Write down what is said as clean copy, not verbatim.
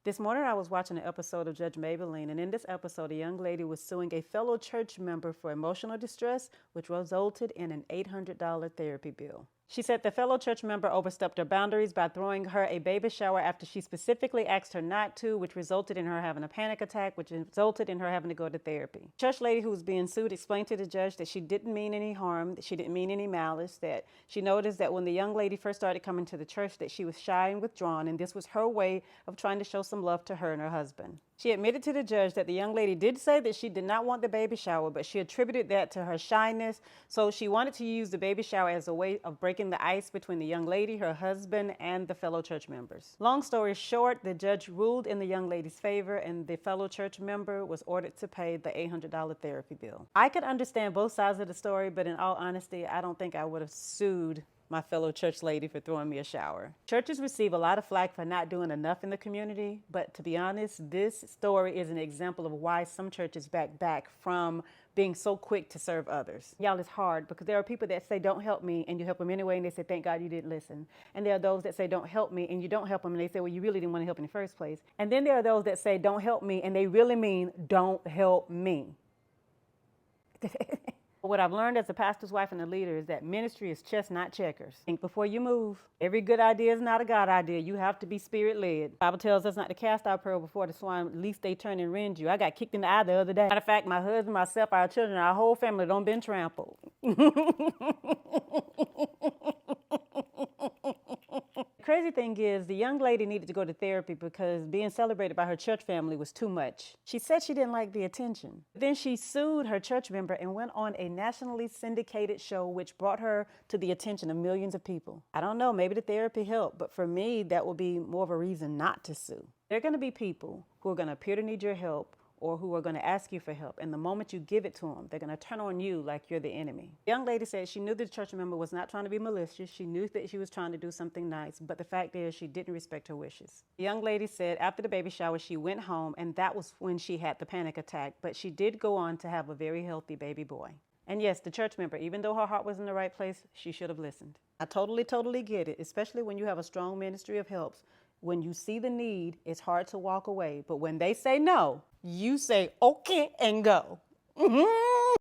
This morning I was watching an episode of Judge Maybelline, and in this episode, a young lady was suing a fellow church member for emotional distress, which resulted in an $800 therapy bill. She said the fellow church member overstepped her boundaries by throwing her a baby shower after she specifically asked her not to, which resulted in her having a panic attack, which resulted in her having to go to therapy. The church lady who was being sued explained to the judge that she didn't mean any harm, that she didn't mean any malice, that she noticed that when the young lady first started coming to the church that she was shy and withdrawn, and this was her way of trying to show some love to her and her husband. She admitted to the judge that the young lady did say that she did not want the baby shower, but she attributed that to her shyness, so she wanted to use the baby shower as a way of breaking the ice between the young lady, her husband, and the fellow church members. Long story short, the judge ruled in the young lady's favor, and the fellow church member was ordered to pay the $800 therapy bill. I could understand both sides of the story, but in all honesty, I don't think I would have sued my fellow church lady for throwing me a shower. Churches receive a lot of flack for not doing enough in the community, but to be honest, this story is an example of why some churches back from being so quick to serve others. Y'all, it's hard because there are people that say, don't help me, and you help them anyway, and they say, thank God you didn't listen. And there are those that say, don't help me, and you don't help them, and they say, well, you really didn't want to help in the first place. And then there are those that say, don't help me, and they really mean, don't help me. What I've learned as a pastor's wife and a leader is that ministry is chess, not checkers. Think before you move. Every good idea is not a God idea. You have to be spirit-led. The Bible tells us not to cast our pearl before the swine, lest they turn and rend you. I got kicked in the eye the other day. Matter of fact, my husband, myself, our children, our whole family don't been trampled. Crazy thing is, the young lady needed to go to therapy because being celebrated by her church family was too much. She said she didn't like the attention. Then she sued her church member and went on a nationally syndicated show which brought her to the attention of millions of people. I don't know, maybe the therapy helped, but for me, that would be more of a reason not to sue. There are going to be people who are going to appear to need your help or who are going to ask you for help. And the moment you give it to them, they're going to turn on you like you're the enemy. The young lady said she knew the church member was not trying to be malicious. She knew that she was trying to do something nice, but the fact is she didn't respect her wishes. The young lady said after the baby shower, she went home, and that was when she had the panic attack, but she did go on to have a very healthy baby boy. And yes, the church member, even though her heart was in the right place, she should have listened. I totally get it, especially when you have a strong ministry of helps. When you see the need, it's hard to walk away. But when they say no, you say, okay, and go.